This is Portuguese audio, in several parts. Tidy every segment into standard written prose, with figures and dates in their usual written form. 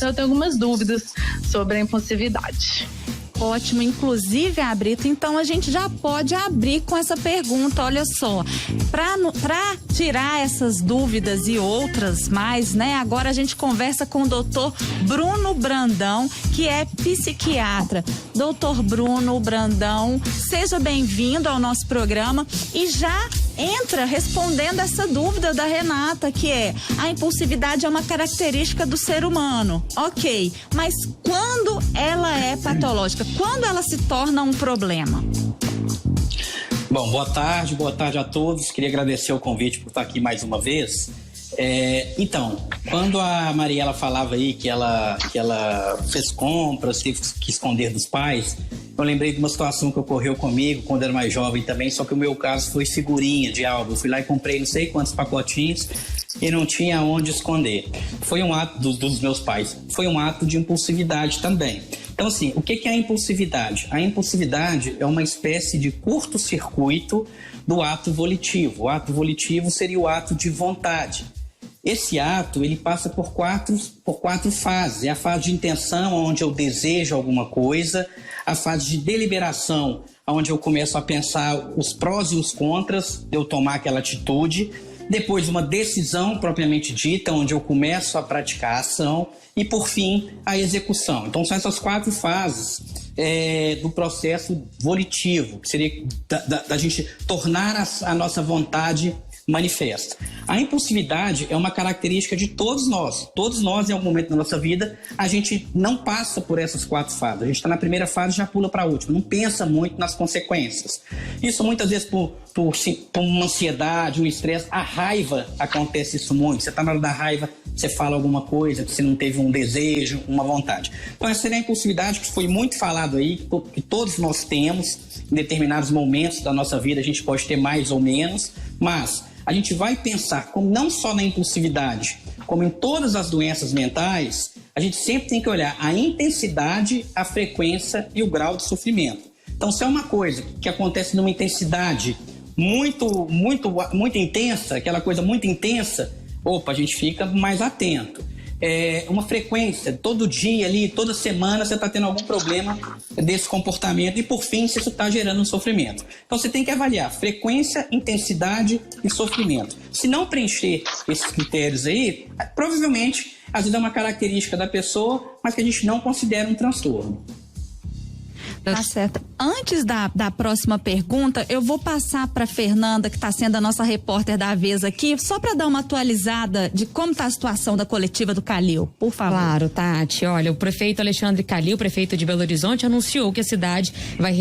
Eu tenho algumas dúvidas sobre a impulsividade. Ótimo, inclusive, Brito, então a gente já pode abrir com essa pergunta, olha só, para tirar essas dúvidas e outras mais, né, agora a gente conversa com o doutor Bruno Brandão, que é psiquiatra. Doutor Bruno Brandão, seja bem-vindo ao nosso programa e já entra respondendo essa dúvida da Renata, que é: a impulsividade é uma característica do ser humano, ok, mas quando ela é patológica? Quando ela se torna um problema? Bom, boa tarde a todos. Queria agradecer o convite por estar aqui mais uma vez. Então, quando a Mariela falava aí que ela fez compras, teve que esconder dos pais, eu lembrei de uma situação que ocorreu comigo quando eu era mais jovem também, só que o meu caso foi figurinha de álbum. Eu fui lá e comprei não sei quantos pacotinhos e não tinha onde esconder. Foi um ato dos meus pais, foi um ato de impulsividade também. Então, assim, o que é a impulsividade? A impulsividade é uma espécie de curto-circuito do ato volitivo. O ato volitivo seria o ato de vontade. Esse ato, ele passa por quatro fases. É a fase de intenção, onde eu desejo alguma coisa, a fase de deliberação, onde eu começo a pensar os prós e os contras de eu tomar aquela atitude, depois uma decisão propriamente dita, onde eu começo a praticar a ação, e por fim a execução. Então são essas quatro fases do processo volitivo, que seria da gente tornar a nossa vontade manifesta. A impulsividade é uma característica de todos nós. Todos nós, em algum momento da nossa vida, a gente não passa por essas quatro fases. A gente está na primeira fase e já pula para a última. Não pensa muito nas consequências. Isso muitas vezes por uma ansiedade, um estresse. A raiva acontece isso muito. Você está na hora da raiva, você fala alguma coisa, você não teve um desejo, uma vontade. Então essa seria a impulsividade, que foi muito falado aí, que todos nós temos. Em determinados momentos da nossa vida a gente pode ter mais ou menos, mas a gente vai pensar como não só na impulsividade, como em todas as doenças mentais, a gente sempre tem que olhar a intensidade, a frequência e o grau de sofrimento. Então, se é uma coisa que acontece numa intensidade muito intensa, aquela coisa muito intensa, a gente fica mais atento. Uma frequência, todo dia ali, toda semana você está tendo algum problema desse comportamento e por fim isso está gerando um sofrimento. Então você tem que avaliar frequência, intensidade e sofrimento. Se não preencher esses critérios aí, provavelmente às vezes é uma característica da pessoa, mas que a gente não considera um transtorno. Tá certo. Antes da próxima pergunta, eu vou passar para Fernanda, que está sendo a nossa repórter da vez aqui, só para dar uma atualizada de como está a situação da coletiva do Calil, por favor. Claro, Tati. Olha, o prefeito Alexandre Calil, prefeito de Belo Horizonte, anunciou que a cidade vai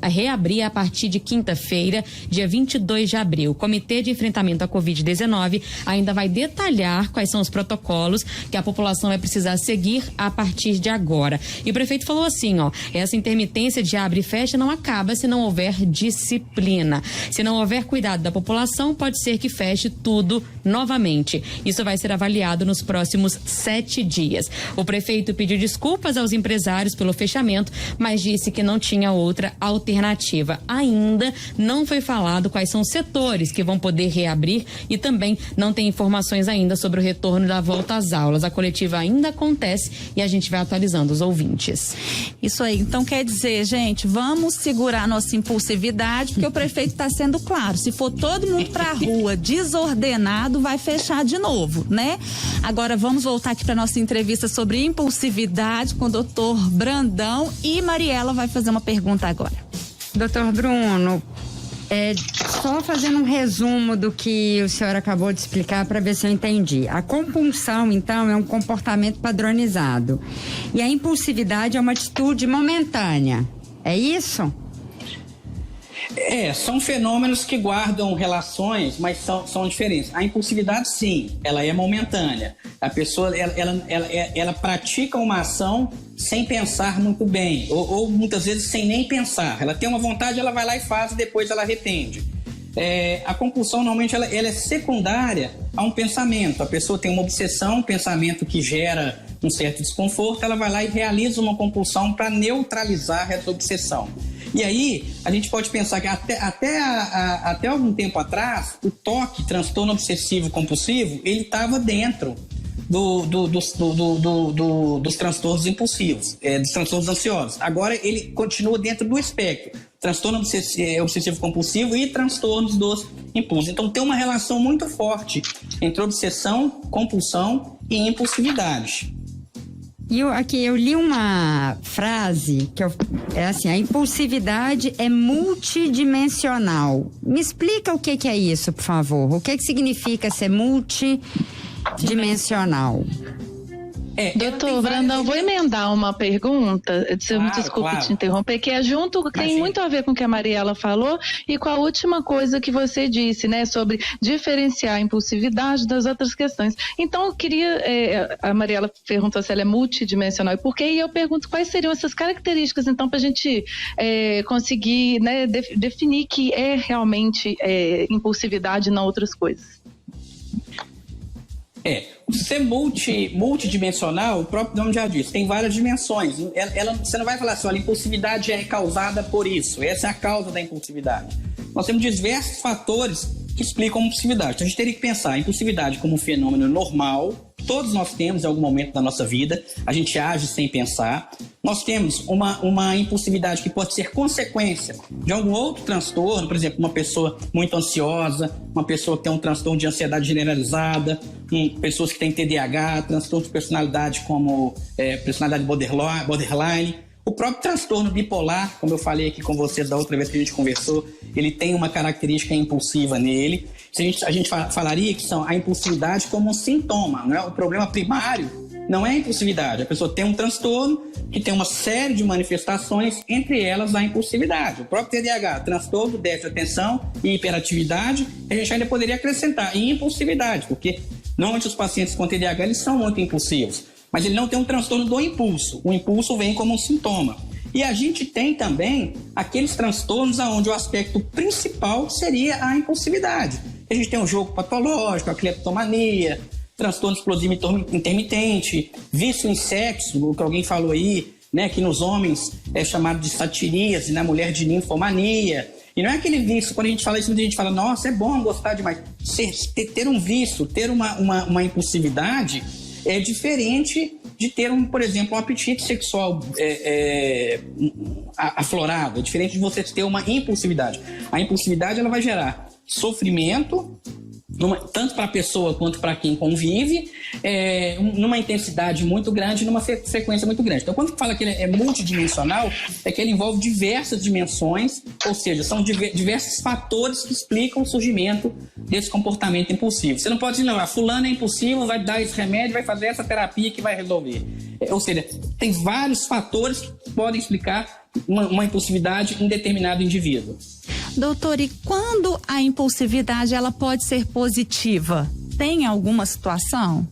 reabrir a partir de quinta-feira, dia 22 de abril. O Comitê de Enfrentamento à Covid-19 ainda vai detalhar quais são os protocolos que a população vai precisar seguir a partir de agora. E o prefeito falou assim, essa intermitência de abre e fecha não acaba se não houver disciplina. Se não houver cuidado da população, pode ser que feche tudo novamente. Isso vai ser avaliado nos próximos 7 dias. O prefeito pediu desculpas aos empresários pelo fechamento, mas disse que não tinha outra alternativa. Ainda não foi falado quais são os setores que vão poder reabrir e também não tem informações ainda sobre o retorno da volta às aulas. A coletiva ainda acontece e a gente vai atualizando os ouvintes. Isso aí, então quer dizer, gente, vamos segurar nossa impulsividade, porque o prefeito está sendo claro, se for todo mundo pra rua desordenado, vai fechar de novo, né? Agora vamos voltar aqui para nossa entrevista sobre impulsividade com o doutor Brandão e Mariela vai fazer uma pergunta agora. Doutor Bruno, só fazendo um resumo do que o senhor acabou de explicar para ver se eu entendi. A compulsão, então, é um comportamento padronizado. E a impulsividade é uma atitude momentânea. É isso? São fenômenos que guardam relações, mas são diferentes. A impulsividade, sim, ela é momentânea. A pessoa, ela pratica uma ação sem pensar muito bem, ou muitas vezes sem nem pensar. Ela tem uma vontade, ela vai lá e faz e depois ela arrepende. A compulsão, normalmente, ela é secundária a um pensamento. A pessoa tem uma obsessão, um pensamento que gera um certo desconforto, ela vai lá e realiza uma compulsão para neutralizar essa obsessão. E aí, a gente pode pensar que até algum tempo atrás, o TOC, transtorno obsessivo compulsivo, ele estava dentro dos transtornos impulsivos, dos transtornos ansiosos. Agora ele continua dentro do espectro, transtorno obsessivo compulsivo e transtornos dos impulsos. Então tem uma relação muito forte entre obsessão, compulsão e impulsividade. E eu li uma frase que é assim: a impulsividade é multidimensional. Me explica o que é isso, por favor. O que significa ser multidimensional? Doutor Brandão, vou emendar uma pergunta, desculpe te interromper, que é tem muito a ver com o que a Mariela falou e com a última coisa que você disse, né, sobre diferenciar a impulsividade das outras questões. Então, eu queria, a Mariela perguntou se ela é multidimensional e por quê, e eu pergunto quais seriam essas características, então, para a gente conseguir, né, definir que é realmente impulsividade e não outras coisas. Ser multidimensional, o próprio nome já diz, tem várias dimensões. Você não vai falar assim, olha, a impulsividade é causada por isso, essa é a causa da impulsividade. Nós temos diversos fatores que explicam a impulsividade. Então a gente teria que pensar a impulsividade como um fenômeno normal, todos nós temos em algum momento da nossa vida, a gente age sem pensar. Nós temos uma impulsividade que pode ser consequência de algum outro transtorno, por exemplo, uma pessoa muito ansiosa, uma pessoa que tem um transtorno de ansiedade generalizada, pessoas que têm TDAH, transtorno de personalidade como personalidade borderline. O próprio transtorno bipolar, como eu falei aqui com vocês da outra vez que a gente conversou, ele tem uma característica impulsiva nele. A gente falaria que a impulsividade como um sintoma, não é? O problema primário não é a impulsividade. A pessoa tem um transtorno que tem uma série de manifestações, entre elas a impulsividade. O próprio TDAH, transtorno, déficit de atenção e hiperatividade, a gente ainda poderia acrescentar em impulsividade, porque normalmente os pacientes com TDAH eles são muito impulsivos, mas ele não tem um transtorno do impulso. O impulso vem como um sintoma. E a gente tem também aqueles transtornos onde o aspecto principal seria a impulsividade. A gente tem o jogo patológico, a cleptomania, transtorno explosivo intermitente, vício em sexo, o que alguém falou aí, né, que nos homens é chamado de satiríase, na mulher de ninfomania. E não é aquele vício, quando a gente fala isso, muita gente fala, nossa, é bom gostar demais. Ter um vício, ter uma impulsividade é diferente de ter, por exemplo, um apetite sexual aflorado. É diferente de você ter uma impulsividade. A impulsividade ela vai gerar sofrimento, tanto para a pessoa quanto para quem convive, numa intensidade muito grande, numa frequência muito grande. Então, quando fala que ele é multidimensional, é que ele envolve diversas dimensões, ou seja, são diversos fatores que explicam o surgimento desse comportamento impulsivo. Você não pode dizer, não, a fulana é impulsivo, vai dar esse remédio, vai fazer essa terapia que vai resolver. Ou seja, tem vários fatores que podem explicar uma impulsividade em determinado indivíduo. Doutor, e quando a impulsividade ela pode ser positiva? Tem alguma situação?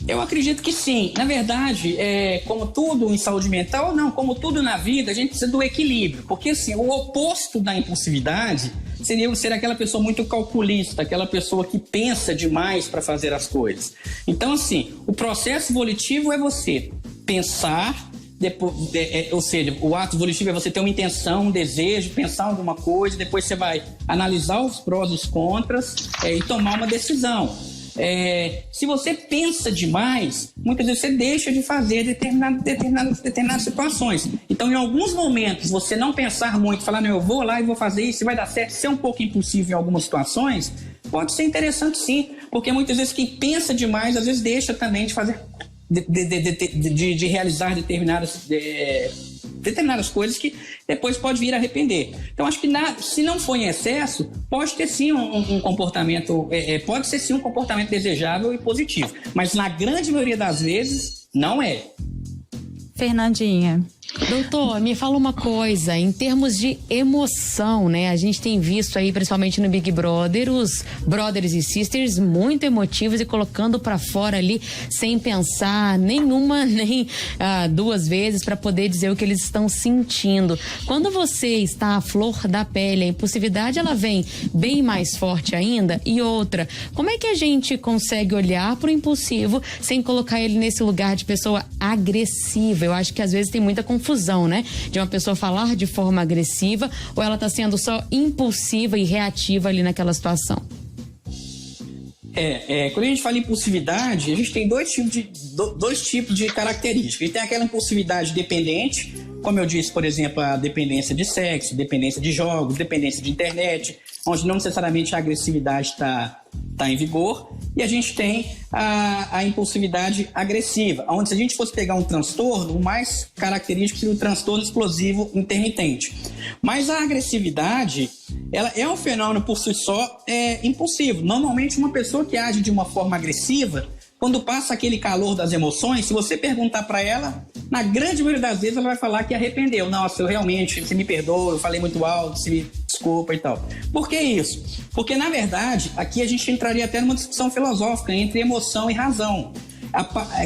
Eu acredito que sim. Na verdade, como tudo em saúde mental, não, como tudo na vida, a gente precisa do equilíbrio. Porque assim, o oposto da impulsividade seria ser aquela pessoa muito calculista, aquela pessoa que pensa demais para fazer as coisas. Então, assim, o processo volitivo é você pensar. Ou seja, o ato volitivo é você ter uma intenção, um desejo, pensar alguma coisa, depois você vai analisar os prós e os contras e tomar uma decisão. Se você pensa demais, muitas vezes você deixa de fazer determinadas situações. Então, em alguns momentos, você não pensar muito, falar, não, eu vou lá e vou fazer isso, vai dar certo, ser um pouco impulsivo em algumas situações, pode ser interessante sim, porque muitas vezes quem pensa demais, às vezes deixa também de fazer de realizar determinadas coisas que depois pode vir a arrepender. Então, acho que se não for em excesso, pode ter sim um comportamento, pode ser sim um comportamento desejável e positivo, mas na grande maioria das vezes, não é. Fernandinha. Doutor, me fala uma coisa, em termos de emoção, né? A gente tem visto aí, principalmente no Big Brother, os brothers e sisters muito emotivos e colocando pra fora ali sem pensar nenhuma, nem duas vezes para poder dizer o que eles estão sentindo. Quando você está à flor da pele, a impulsividade ela vem bem mais forte ainda. E outra, como é que a gente consegue olhar pro impulsivo sem colocar ele nesse lugar de pessoa agressiva? Eu acho que às vezes tem muita confusão, né? De uma pessoa falar de forma agressiva ou ela tá sendo só impulsiva e reativa ali naquela situação. Quando a gente fala em impulsividade, a gente tem dois tipos de características. A gente tem aquela impulsividade dependente, como eu disse, por exemplo, a dependência de sexo, dependência de jogos, dependência de internet, onde não necessariamente a agressividade está em vigor. E a gente tem a impulsividade agressiva, onde se a gente fosse pegar um transtorno, o mais característico seria o transtorno explosivo intermitente. Mas a agressividade, ela é um fenômeno por si só impulsivo. Normalmente uma pessoa que age de uma forma agressiva, quando passa aquele calor das emoções, se você perguntar para ela, na grande maioria das vezes ela vai falar que arrependeu. Nossa, eu realmente, você me perdoa, eu falei muito alto, você me desculpa e tal. Por que isso? Porque, na verdade, aqui a gente entraria até numa discussão filosófica entre emoção e razão.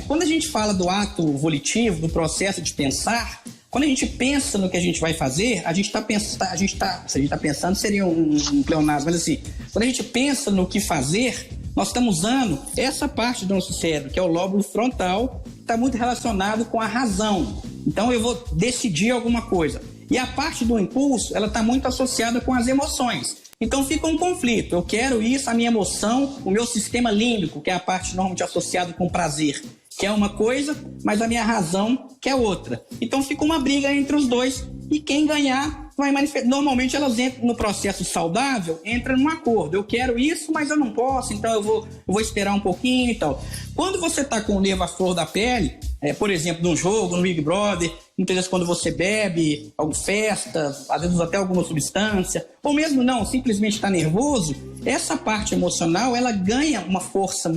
Quando a gente fala do ato volitivo, do processo de pensar, quando a gente pensa no que a gente vai fazer, a gente está pensando, seria um pleonasmo, mas assim, quando a gente pensa no que fazer, nós estamos usando essa parte do nosso cérebro, que é o lóbulo frontal, que está muito relacionado com a razão. Então, eu vou decidir alguma coisa. E a parte do impulso, ela está muito associada com as emoções. Então, fica um conflito. Eu quero isso, a minha emoção, o meu sistema límbico, que é a parte normalmente associada com prazer, que é uma coisa, mas a minha razão, que é outra. Então, fica uma briga entre os dois e quem ganhar vai manifestar. Normalmente elas entram no processo saudável, entram num acordo. Eu quero isso, mas eu não posso, então eu vou esperar um pouquinho e tal. Quando você está com o nervo à flor da pele, por exemplo, num jogo, no Big Brother, muitas vezes quando você bebe, alguma festa, às vezes até alguma substância, ou mesmo não, simplesmente está nervoso, essa parte emocional, ela ganha uma força,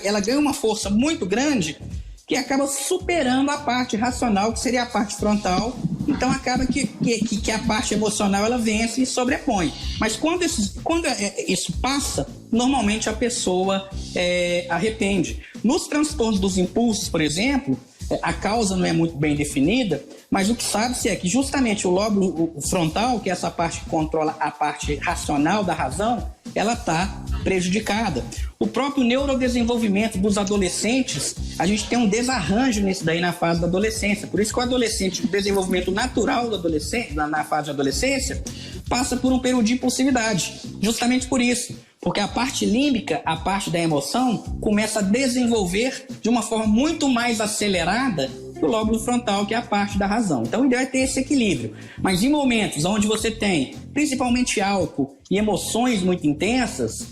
ela ganha uma força muito grande, que acaba superando a parte racional, que seria a parte frontal. Então acaba que a parte emocional ela vence e sobrepõe. Mas quando isso passa, normalmente a pessoa arrepende. Nos transtornos dos impulsos, por exemplo, a causa não é muito bem definida, mas o que sabe-se é que justamente o lóbulo frontal, que é essa parte que controla a parte racional da razão, ela está prejudicada. O próprio neurodesenvolvimento dos adolescentes, a gente tem um desarranjo nisso daí na fase da adolescência. Por isso que o adolescente, o desenvolvimento natural do adolescente, na fase de adolescência, passa por um período de impulsividade. Justamente por isso. Porque a parte límbica, a parte da emoção, começa a desenvolver de uma forma muito mais acelerada que o lóbulo frontal, que é a parte da razão. Então, o ideal é ter esse equilíbrio. Mas em momentos onde você tem, principalmente álcool e emoções muito intensas,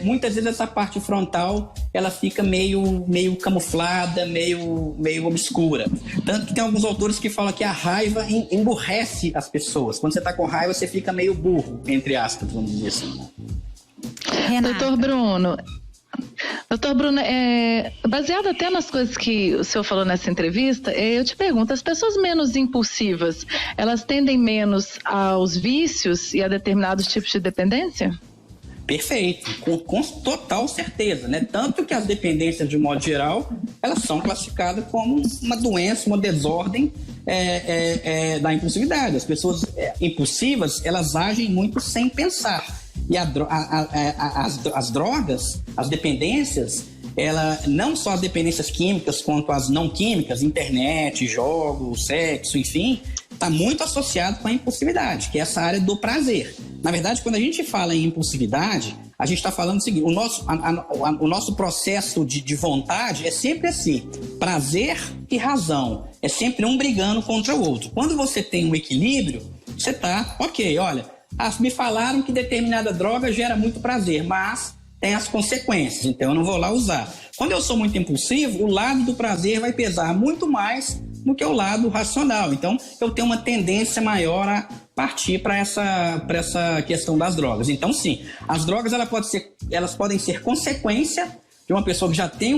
muitas vezes essa parte frontal ela fica meio camuflada, meio obscura. Tanto que tem alguns autores que falam que a raiva emburrece as pessoas. Quando você está com raiva, você fica meio burro, entre aspas, vamos dizer assim. Doutor Bruno, baseado até nas coisas que o senhor falou nessa entrevista, eu te pergunto, as pessoas menos impulsivas, elas tendem menos aos vícios e a determinados tipos de dependência? Perfeito, com total certeza, né? Tanto que as dependências, de modo geral, elas são classificadas como uma doença, uma desordem da impulsividade. As pessoas impulsivas, elas agem muito sem pensar. E as drogas, as dependências, não só as dependências químicas quanto as não químicas, internet, jogos, sexo, enfim, está muito associado com a impulsividade, que é essa área do prazer. Na verdade, quando a gente fala em impulsividade, a gente está falando o seguinte, o nosso processo de vontade é sempre assim, prazer e razão. É sempre um brigando contra o outro. Quando você tem um equilíbrio, você está, ok, olha, me falaram que determinada droga gera muito prazer, mas tem as consequências, então eu não vou lá usar. Quando eu sou muito impulsivo, o lado do prazer vai pesar muito mais do que o lado racional. Então, eu tenho uma tendência maior a partir para essa questão das drogas. Então, sim, as drogas elas podem ser consequência de uma pessoa que já tem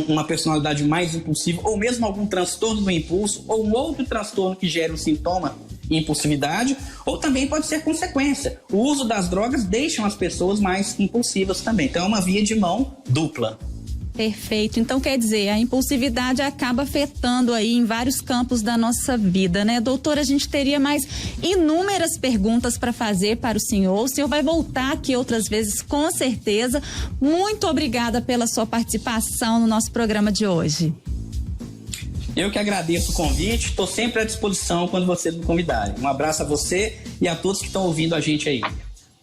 uma personalidade mais impulsiva, ou mesmo algum transtorno do impulso, ou um outro transtorno que gera um sintoma de impulsividade, ou também pode ser consequência. O uso das drogas deixa as pessoas mais impulsivas também. Então, é uma via de mão dupla. Perfeito. Então, quer dizer, a impulsividade acaba afetando aí em vários campos da nossa vida, né? Doutora, a gente teria mais inúmeras perguntas para fazer para o senhor. O senhor vai voltar aqui outras vezes, com certeza. Muito obrigada pela sua participação no nosso programa de hoje. Eu que agradeço o convite, estou sempre à disposição quando vocês me convidarem. Um abraço a você e a todos que estão ouvindo a gente aí.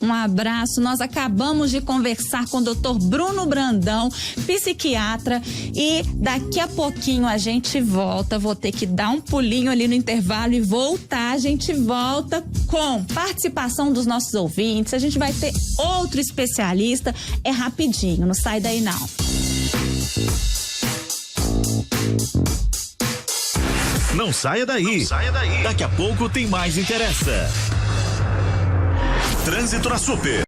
Um abraço. Nós acabamos de conversar com o Dr. Bruno Brandão, psiquiatra, e daqui a pouquinho a gente volta. Vou ter que dar um pulinho ali no intervalo e voltar. A gente volta com participação dos nossos ouvintes. A gente vai ter outro especialista. É rapidinho, não sai daí não. Não saia daí. Daqui a pouco tem mais Interessa. Trânsito na Super.